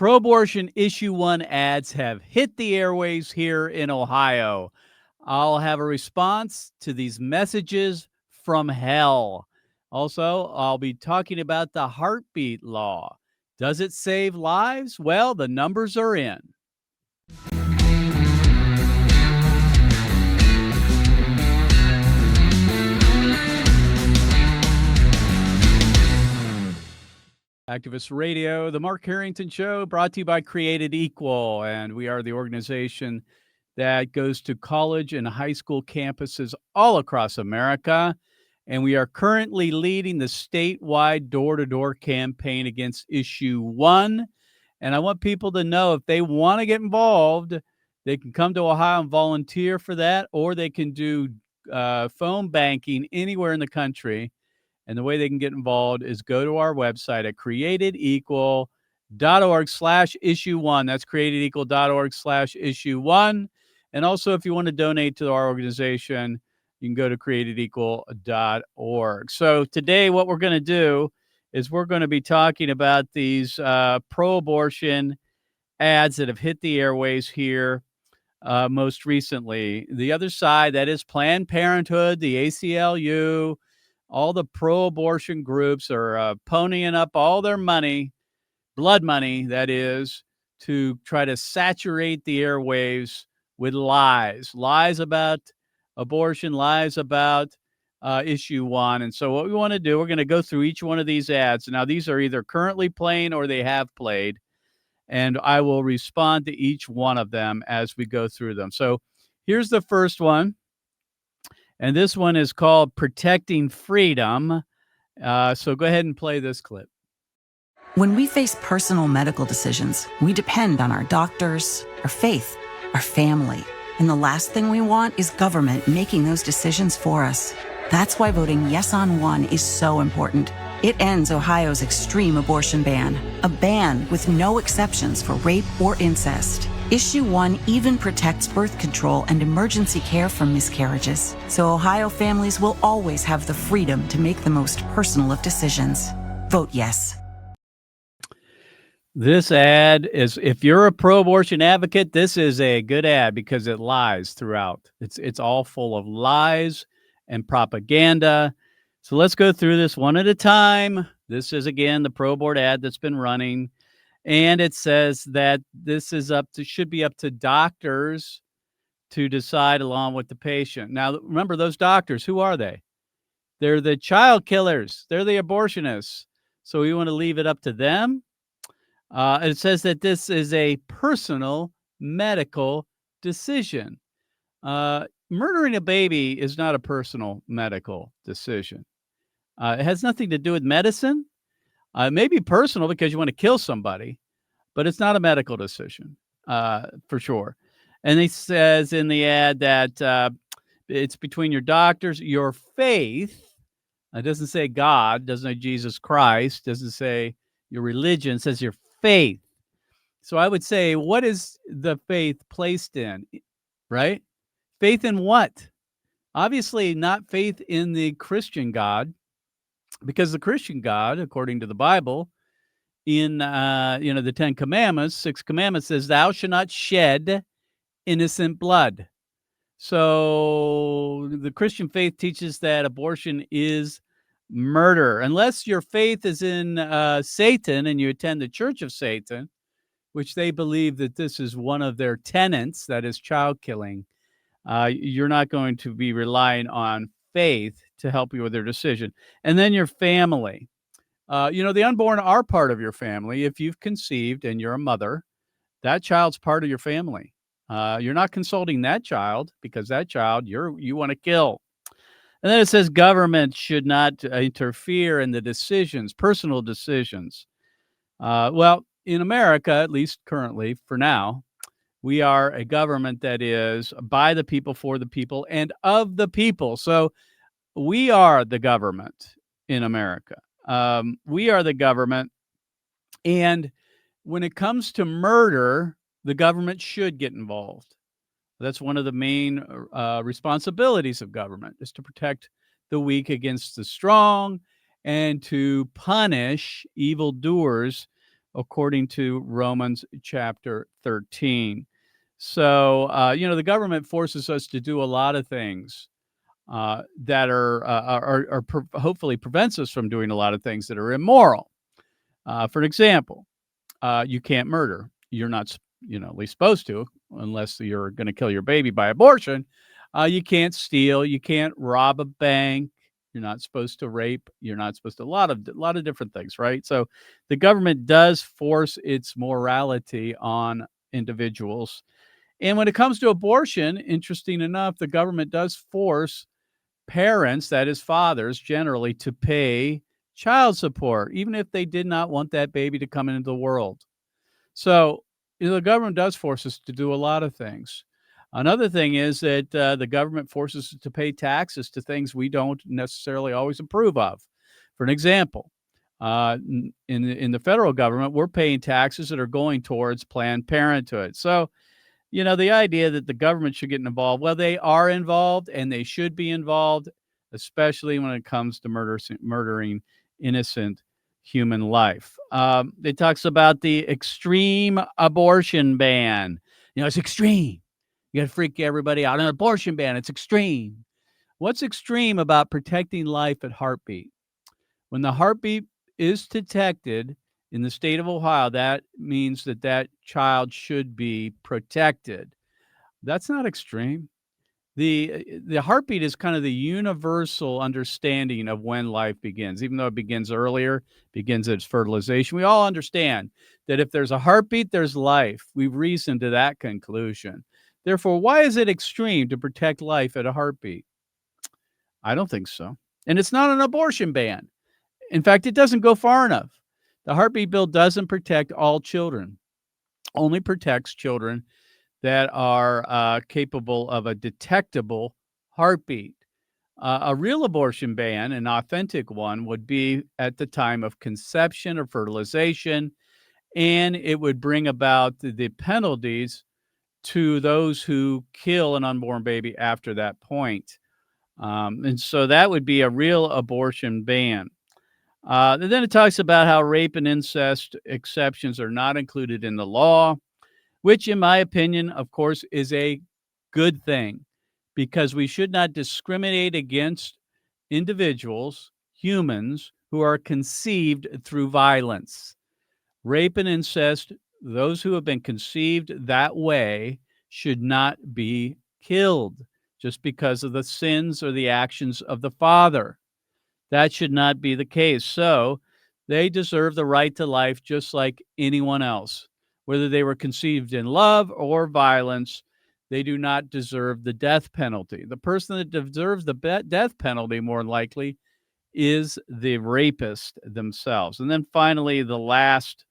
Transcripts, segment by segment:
Pro-abortion issue one ads have hit the airwaves here in Ohio. I'll have a response to these messages from hell. Also, I'll be talking about the heartbeat law. Does it save lives? Well, the numbers are in. Activist Radio, the Mark Harrington Show, brought to you by Created Equal. And we are the organization that goes to college and high school campuses all across America. And we are currently leading the statewide door-to-door campaign against issue one. And I want people to know if they want to get involved, they can come to Ohio and volunteer for that, or they can do phone banking anywhere in the country. And the way they can get involved is go to our website at createdequal.org/issue1. That's createdequal.org/issue1. And also, if you want to donate to our organization, you can go to createdequal.org. So today, what we're going to do is we're going to be talking about these pro-abortion ads that have hit the airwaves here most recently. The other side, that is Planned Parenthood, the ACLU, all the pro-abortion groups are ponying up all their money, blood money, that is, to try to saturate the airwaves with lies about abortion, lies about issue one. And so what we want to do, we're going to go through each one of these ads. Now, these are either currently playing or they have played, and I will respond to each one of them as we go through them. So here's the first one. And this one is called Protecting Freedom. So go ahead and play this clip. When we face personal medical decisions, we depend on our doctors, our faith, our family. And the last thing we want is government making those decisions for us. That's why voting yes on one is so important. It ends Ohio's extreme abortion ban, a ban with no exceptions for rape or incest. Issue one even protects birth control and emergency care from miscarriages, so Ohio families will always have the freedom to make the most personal of decisions. Vote yes. This ad is, if you're a pro-abortion advocate, this is a good ad because it lies throughout. It's all full of lies and propaganda. So let's go through this one at a time. This is, again, the pro-abort ad that's been running. And it says that this is should be up to doctors to decide along with the patient. Now, remember, those doctors, who are they? They're the child killers. They're the abortionists. So we want to leave it up to them. It says that this is a personal medical decision. Murdering a baby is not a personal medical decision. It has nothing to do with medicine. It may be personal because you want to kill somebody, but it's not a medical decision, for sure. And he says in the ad that it's between your doctors, your faith. It doesn't say God, doesn't say Jesus Christ, doesn't say your religion, it says your faith. So I would say, what is the faith placed in, right? Faith in what? Obviously not faith in the Christian God, because the Christian God, according to the Bible, in the 10 Commandments, 6 Commandments says, "Thou shalt not shed innocent blood." So the Christian faith teaches that abortion is murder, unless your faith is in Satan and you attend the Church of Satan, which they believe that this is one of their tenets, that is child killing. You're not going to be relying on faith to help you with their decision. And then your family. The unborn are part of your family. If you've conceived and you're a mother, that child's part of your family. You're not consulting that child because that child you want to kill. And then it says government should not interfere in the decisions, personal decisions. Well, in America, at least currently, for now, we are a government that is by the people, for the people, and of the people. So we are the government in America. We are the government. And when it comes to murder, the government should get involved. That's one of the main responsibilities of government, is to protect the weak against the strong and to punish evildoers according to Romans chapter 13. So, the government forces us to do a lot of things that hopefully prevents us from doing a lot of things that are immoral. For example, you can't murder. You're not, at least supposed to, unless you're going to kill your baby by abortion. You can't steal. You can't rob a bank. You're not supposed to rape. You're not supposed to a lot of different things, right? So the government does force its morality on individuals. And when it comes to abortion, interesting enough, the government does force parents, that is fathers, generally to pay child support, even if they did not want that baby to come into the world. So, the government does force us to do a lot of things. Another thing is that the government forces us to pay taxes to things we don't necessarily always approve of. For an example, in the federal government, we're paying taxes that are going towards Planned Parenthood. So, the idea that the government should get involved, well, they are involved and they should be involved, especially when it comes to murdering innocent human life. It talks about the extreme abortion ban. It's extreme. You got to freak everybody out. An abortion ban, it's extreme. What's extreme about protecting life at heartbeat? When the heartbeat is detected in the state of Ohio, that means that child should be protected. That's not extreme. The heartbeat is kind of the universal understanding of when life begins, even though it begins earlier, begins at fertilization. We all understand that if there's a heartbeat, there's life. We've reasoned to that conclusion. Therefore, why is it extreme to protect life at a heartbeat? I don't think so. And it's not an abortion ban. In fact, it doesn't go far enough. The heartbeat bill doesn't protect all children, only protects children that are capable of a detectable heartbeat. A real abortion ban, an authentic one, would be at the time of conception or fertilization, and it would bring about the penalties to those who kill an unborn baby after that point. And so that would be a real abortion ban. And then it talks about how rape and incest exceptions are not included in the law, which, in my opinion, of course, is a good thing because we should not discriminate against individuals, humans, who are conceived through violence. Rape and incest, those who have been conceived that way should not be killed just because of the sins or the actions of the father. That should not be the case. So they deserve the right to life just like anyone else. Whether they were conceived in love or violence, they do not deserve the death penalty. The person that deserves the death penalty, more likely, is the rapist themselves. And then finally, the last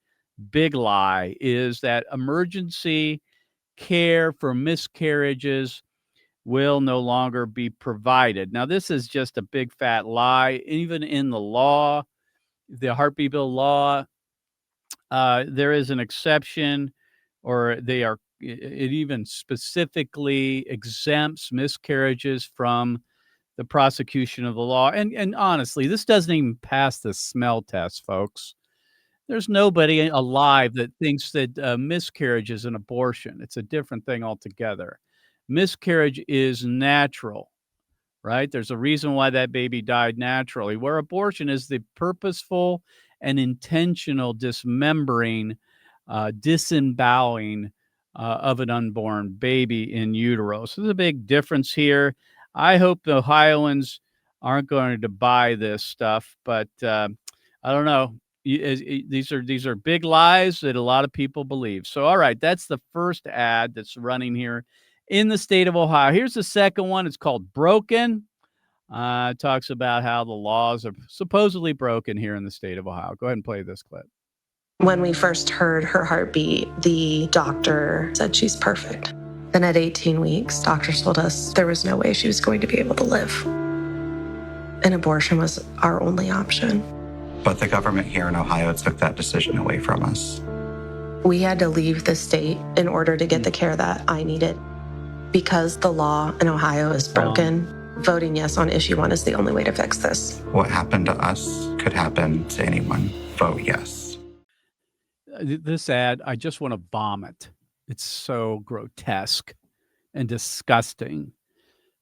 big lie is that emergency care for miscarriages will no longer be provided. Now, this is just a big fat lie. Even in the law, the heartbeat bill law, there is an exception, or it even specifically exempts miscarriages from the prosecution of the law. And honestly, this doesn't even pass the smell test, folks. There's nobody alive that thinks that miscarriage is an abortion. It's a different thing altogether. Miscarriage is natural, right? There's a reason why that baby died naturally, where abortion is the purposeful and intentional dismembering, disemboweling of an unborn baby in utero. So there's a big difference here. I hope the Ohioans aren't going to buy this stuff, but I don't know. These are big lies that a lot of people believe. So, all right, that's the first ad that's running here in the state of Ohio. Here's the second one. It's called Broken. It talks about how the laws are supposedly broken here in the state of Ohio. Go ahead and play this clip. When we first heard her heartbeat, the doctor said she's perfect. Then at 18 weeks, doctors told us there was no way she was going to be able to live. An abortion was our only option. But the government here in Ohio took that decision away from us. We had to leave the state in order to get the care that I needed. Because the law in Ohio is broken, voting yes on issue 1 is the only way to fix this. What happened to us could happen to anyone. Vote yes. This ad, I just want to vomit. It's so grotesque and disgusting.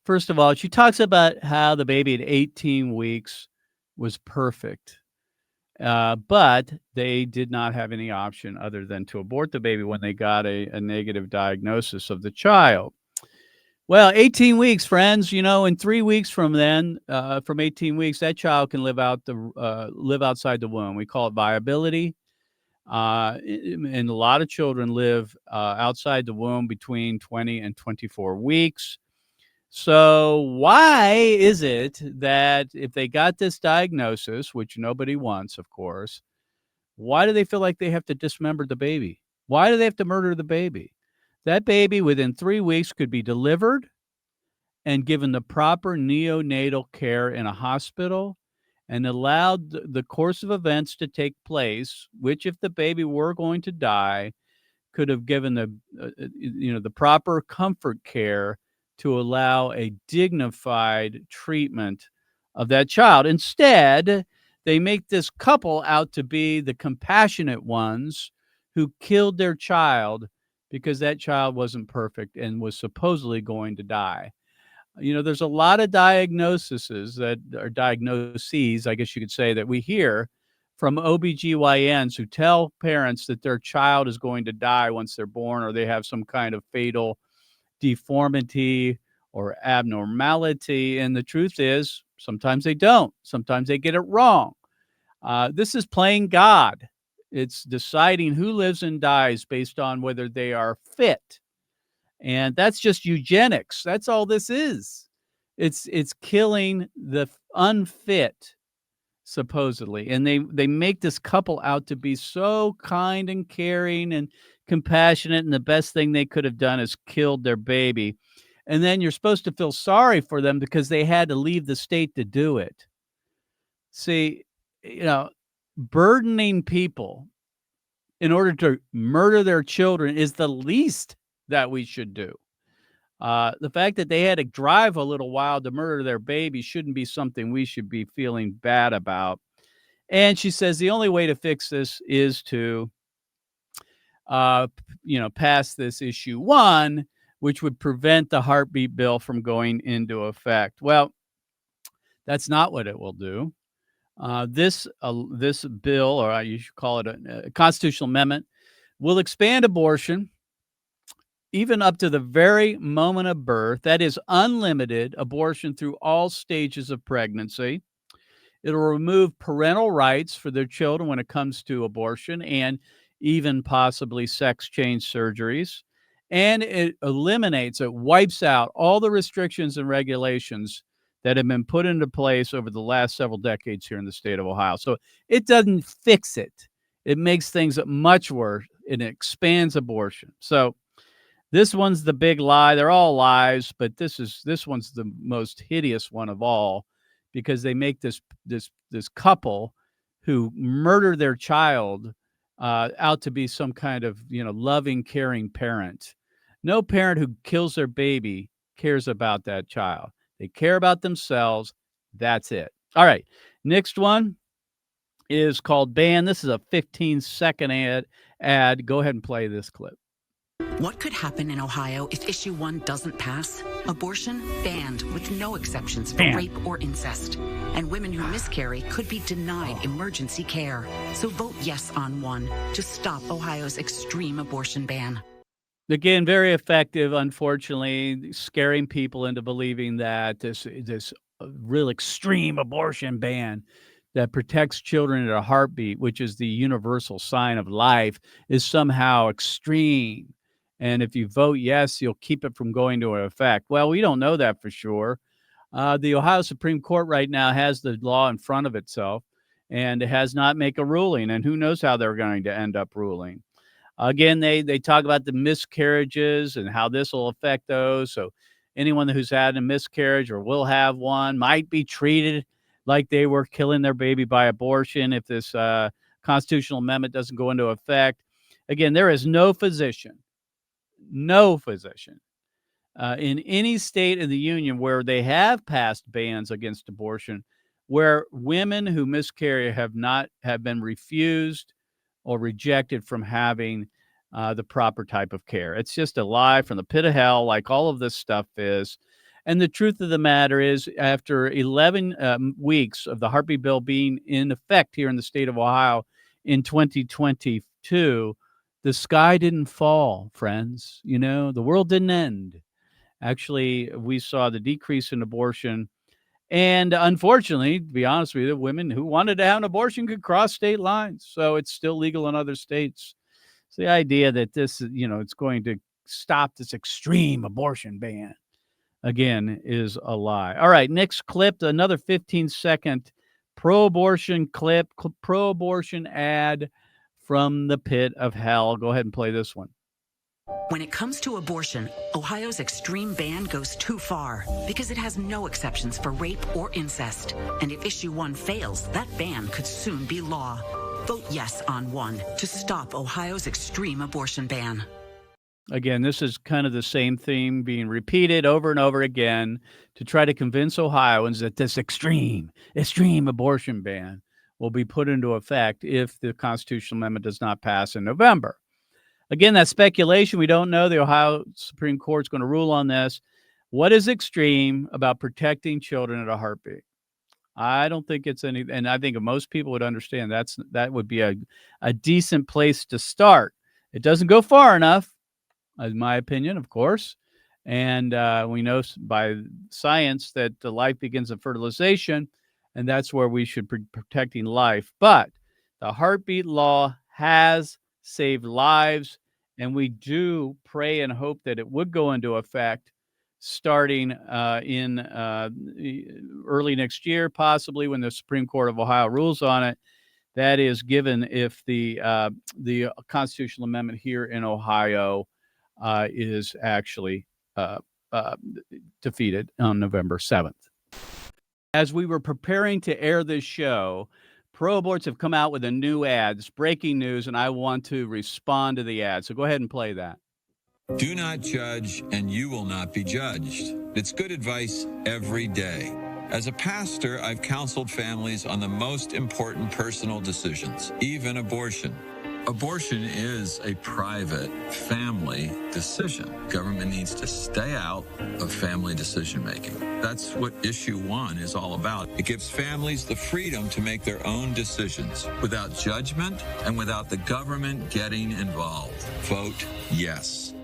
First of all, she talks about how the baby at 18 weeks was perfect, but they did not have any option other than to abort the baby when they got a negative diagnosis of the child. Well, 18 weeks, friends, in 3 weeks from then, from 18 weeks, that child can live outside the womb. We call it viability. And a lot of children live outside the womb between 20 and 24 weeks. So why is it that if they got this diagnosis, which nobody wants, of course, why do they feel like they have to dismember the baby? Why do they have to murder the baby? That baby within 3 weeks could be delivered and given the proper neonatal care in a hospital and allowed the course of events to take place, which if the baby were going to die, could have given the proper comfort care to allow a dignified treatment of that child. Instead, they make this couple out to be the compassionate ones who killed their child because that child wasn't perfect and was supposedly going to die. There's a lot of diagnoses that are diagnoses, I guess you could say, that we hear from OBGYNs who tell parents that their child is going to die once they're born, or they have some kind of fatal deformity or abnormality. And the truth is, sometimes they don't. Sometimes they get it wrong. This is playing God. It's deciding who lives and dies based on whether they are fit. And that's just eugenics. That's all this is. It's killing the unfit, supposedly. And they make this couple out to be so kind and caring and compassionate, and the best thing they could have done is killed their baby. And then you're supposed to feel sorry for them because they had to leave the state to do it. See, burdening people in order to murder their children is the least that we should do. The fact that they had to drive a little while to murder their baby shouldn't be something we should be feeling bad about. And she says the only way to fix this is to, pass this issue 1, which would prevent the heartbeat bill from going into effect. Well, that's not what it will do. This bill, or you should call it a constitutional amendment, will expand abortion even up to the very moment of birth. That is unlimited abortion through all stages of pregnancy. It'll remove parental rights for their children when it comes to abortion and even possibly sex change surgeries. And it wipes out all the restrictions and regulations that have been put into place over the last several decades here in the state of Ohio. So it doesn't fix it. It makes things much worse, and it expands abortion. So this one's the big lie. They're all lies, but this one's the most hideous one of all, because they make this couple who murder their child out to be some kind of loving, caring parent. No parent who kills their baby cares about that child. They care about themselves. That's it. All right. Next one is called Ban. This is a 15-second ad. Go ahead and play this clip. What could happen in Ohio if issue 1 doesn't pass? Abortion banned with no exceptions for rape or incest. And women who miscarry could be denied emergency care. So vote yes on 1 to stop Ohio's extreme abortion ban. Again, very effective, unfortunately, scaring people into believing that this real extreme abortion ban that protects children at a heartbeat, which is the universal sign of life, is somehow extreme. And if you vote yes, you'll keep it from going into effect. Well, we don't know that for sure. The Ohio Supreme Court right now has the law in front of itself, and it has not made a ruling. And who knows how they're going to end up ruling. Again, they talk about the miscarriages and how this will affect those. So anyone who's had a miscarriage or will have one might be treated like they were killing their baby by abortion if this constitutional amendment doesn't go into effect. Again, there is no physician in any state in the union where they have passed bans against abortion where women who miscarry have been refused or rejected from having the proper type of care. It's just a lie from the pit of hell, like all of this stuff is. And the truth of the matter is, after 11 weeks of the heartbeat bill being in effect here in the state of Ohio in 2022, the sky didn't fall, friends. You know, the world didn't end. Actually, we saw the decrease in abortion. And unfortunately, to be honest with you, women who wanted to have an abortion could cross state lines. So it's still legal in other states. So the idea that this, it's going to stop this extreme abortion ban, again, is a lie. All right, next clip, another 15-second pro-abortion clip, pro-abortion ad from the pit of hell. Go ahead and play this one. When it comes to abortion, Ohio's extreme ban goes too far because it has no exceptions for rape or incest. And if issue 1 fails, that ban could soon be law. Vote yes on 1 to stop Ohio's extreme abortion ban. Again, this is kind of the same theme being repeated over and over again to try to convince Ohioans that this extreme abortion ban will be put into effect if the constitutional amendment does not pass in November. Again, that's speculation. We don't know. The Ohio Supreme Court is going to rule on this. What is extreme about protecting children at a heartbeat? I don't think it's any, and I think most people would understand that would be a decent place to start. It doesn't go far enough, in my opinion, of course. And we know by science that the life begins at fertilization, and that's where we should be protecting life. But the heartbeat law has saved lives, and we do pray and hope that it would go into effect starting in early next year, possibly when the Supreme Court of Ohio rules on it. That is given if the constitutional amendment here in Ohio is actually defeated on November 7th. As we were preparing to air this show, pro-aborts have come out with a new ad. It's breaking news, and I want to respond to the ad. So go ahead and play that. Do not judge, and you will not be judged. It's good advice every day. As a pastor, I've counseled families on the most important personal decisions, even abortion. Abortion is a private family decision. Government needs to stay out of family decision-making. That's what issue 1 is all about. It gives families the freedom to make their own decisions without judgment and without the government getting involved. Vote yes.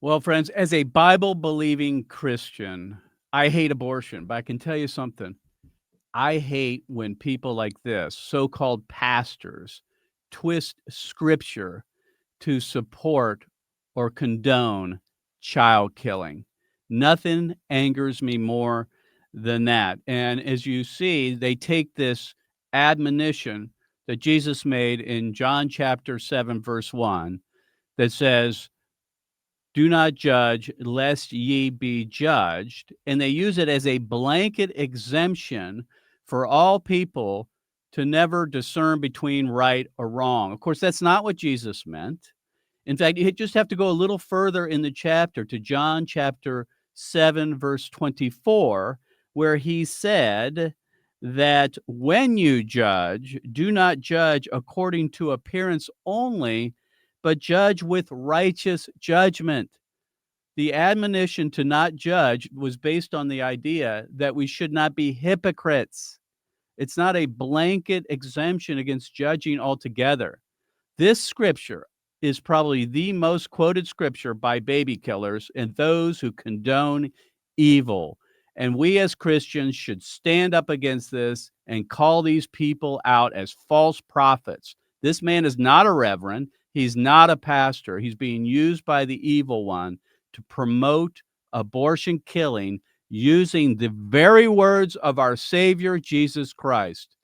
Well, friends, as a Bible-believing Christian, I hate abortion, but I can tell you something. I hate when people like this, so-called pastors, twist scripture to support or condone child killing. Nothing angers me more than that. And as you see, they take this admonition that Jesus made in John chapter 7, verse 1, that says, "Do not judge, lest ye be judged." And they use it as a blanket exemption for all people to never discern between right or wrong. Of course, that's not what Jesus meant. In fact, you just have to go a little further in the chapter to John chapter 7, verse 24, where he said that when you judge, do not judge according to appearance only, but judge with righteous judgment. The admonition to not judge was based on the idea that we should not be hypocrites. It's not a blanket exemption against judging altogether. This scripture is probably the most quoted scripture by baby killers and those who condone evil. And we as Christians should stand up against this and call these people out as false prophets. This man is not a reverend. He's not a pastor. He's being used by the evil one to promote abortion killing using the very words of our Savior, Jesus Christ.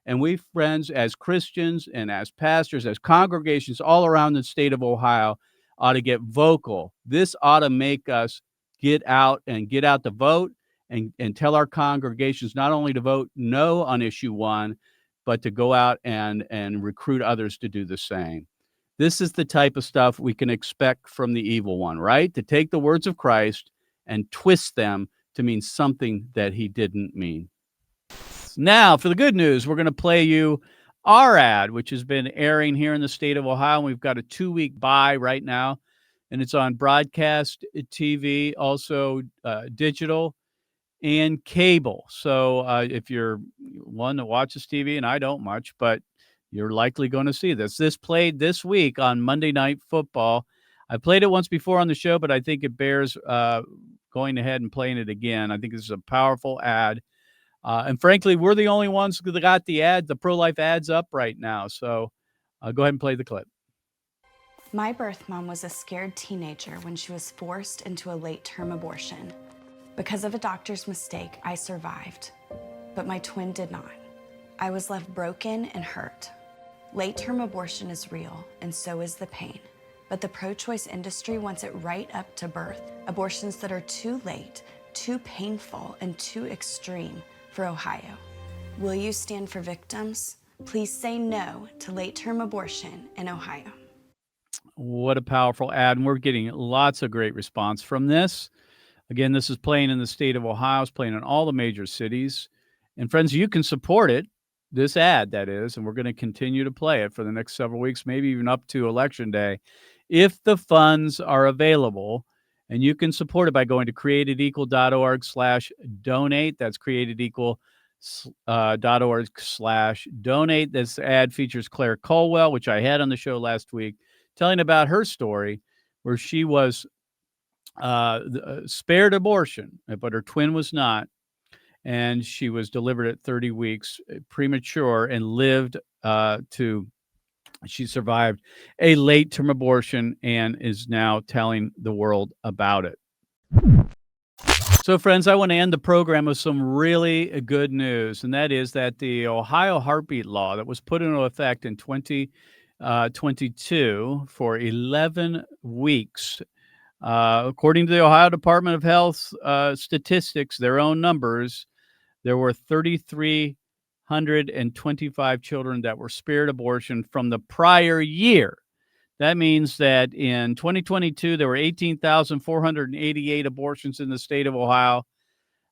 And we, friends, as Christians and as pastors, as congregations all around the state of Ohio, ought to get vocal. This ought to make us get out the vote and tell our congregations not only to vote no on issue 1, but to go out and recruit others to do the same. This is the type of stuff we can expect from the evil one, right? To take the words of Christ and twist them to mean something that he didn't mean. Now, for the good news, we're going to play you our ad, which has been airing here in the state of Ohio. And we've got a 2-week buy right now, and it's on broadcast TV, also digital and cable. So if you're one that watches TV, and I don't much, but you're likely going to see this. This played this week on Monday Night Football. I played it once before on the show, but I think it bears going ahead and playing it again. I think this is a powerful ad. And frankly, we're the only ones that got the pro-life ads up right now. So go ahead and play the clip. My birth mom was a scared teenager when she was forced into a late-term abortion. Because of a doctor's mistake, I survived, but my twin did not. I was left broken and hurt. Late-term abortion is real, and so is the pain. But the pro-choice industry wants it right up to birth. Abortions that are too late, too painful, and too extreme for Ohio. Will you stand for victims? Please say no to late-term abortion in Ohio. What a powerful ad, and we're getting lots of great response from this. Again, this is playing in the state of Ohio. It's playing in all the major cities. And friends, you can support it, this ad, that is, and we're going to continue to play it for the next several weeks, maybe even up to Election Day, if the funds are available. And you can support it by going to createdequal.org/donate. That's createdequal.org/donate. This ad features Claire Colwell, which I had on the show last week, telling about her story where she was spared abortion, but her twin was not. And she was delivered at 30 weeks premature and she survived a late-term abortion and is now telling the world about it. So, friends, I want to end the program with some really good news, and that is that the Ohio heartbeat law that was put into effect in 2022 for 11 weeks, according to the Ohio Department of Health statistics, their own numbers, there were 3,325 children that were spared abortion from the prior year. That means that in 2022, there were 18,488 abortions in the state of Ohio.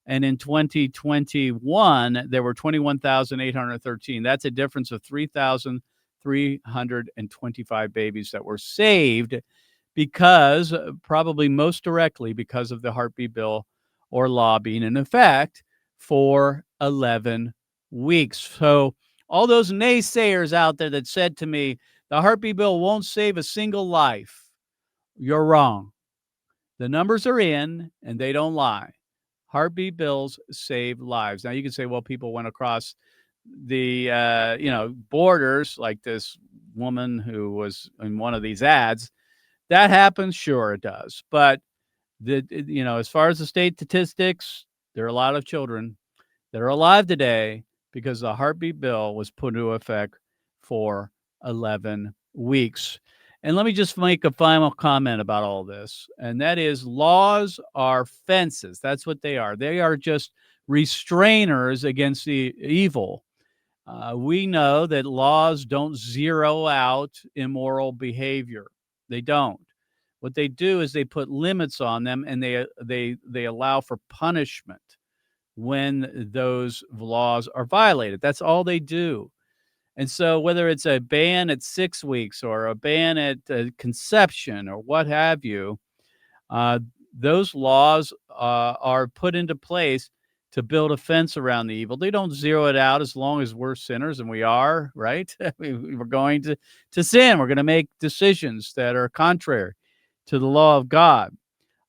And in 2021, there were 21,813. That's a difference of 3,325 babies that were saved because, probably most directly, because of the heartbeat bill or law being in effect for 11 weeks. So all those naysayers out there that said to me, the heartbeat bill won't save a single life, you're wrong. The numbers are in and they don't lie. Heartbeat bills save lives. Now you can say, well, people went across the borders, like this woman who was in one of these ads. That happens, sure it does. But as far as the state statistics, there are a lot of children that are alive today because the heartbeat bill was put into effect for 11 weeks. And let me just make a final comment about all this, and that is laws are fences. That's what they are. They are just restrainers against the evil. We know that laws don't zero out immoral behavior. They don't. What they do is they put limits on them, and they allow for punishment when those laws are violated. That's all they do. And so whether it's a ban at 6 weeks or a ban at conception or what have you, those laws are put into place to build a fence around the evil. They don't zero it out as long as we're sinners, and we are, right? We're going to sin. We're going to make decisions that are contrary to the law of God.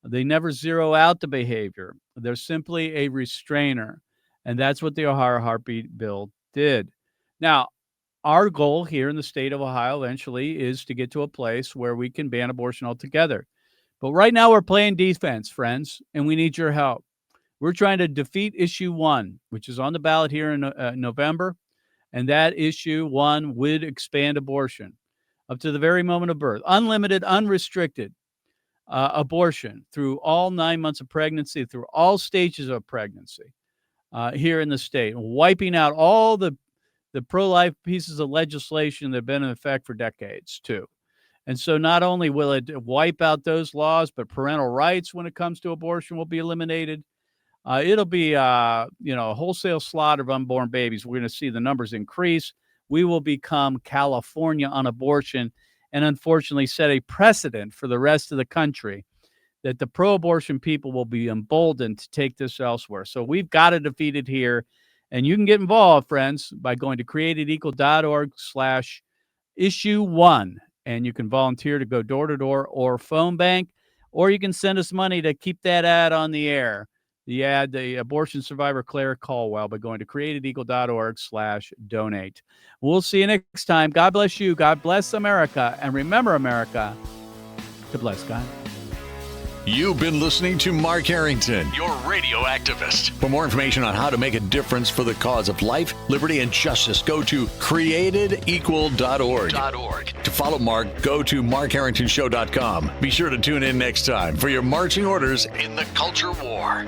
They never zero out the behavior. They're simply a restrainer. And that's what the Ohio heartbeat bill did. Now, our goal here in the state of Ohio eventually is to get to a place where we can ban abortion altogether. But right now we're playing defense, friends, and we need your help. We're trying to defeat issue 1, which is on the ballot here in November. And that issue 1 would expand abortion up to the very moment of birth, unlimited, unrestricted abortion through all 9 months of pregnancy, through all stages of pregnancy here in the state, wiping out all the pro-life pieces of legislation that have been in effect for decades, too. And so not only will it wipe out those laws, but parental rights when it comes to abortion will be eliminated. It'll be, a wholesale slaughter of unborn babies. We're going to see the numbers increase. we will become California on abortion and unfortunately set a precedent for the rest of the country that the pro-abortion people will be emboldened to take this elsewhere. So we've got to defeat it here. And you can get involved, friends, by going to createdequal.org/issue1. And you can volunteer to go door to door or phone bank, or you can send us money to keep that ad on the air. The ad, the abortion survivor Claire Caldwell, by going to createdequal.org/donate. We'll see you next time. God bless you. God bless America. And remember, America, to bless God. You've been listening to Mark Harrington, your radio activist. For more information on how to make a difference for the cause of life, liberty, and justice, go to createdequal.org. To follow Mark, go to markharringtonshow.com. Be sure to tune in next time for your marching orders in the culture war.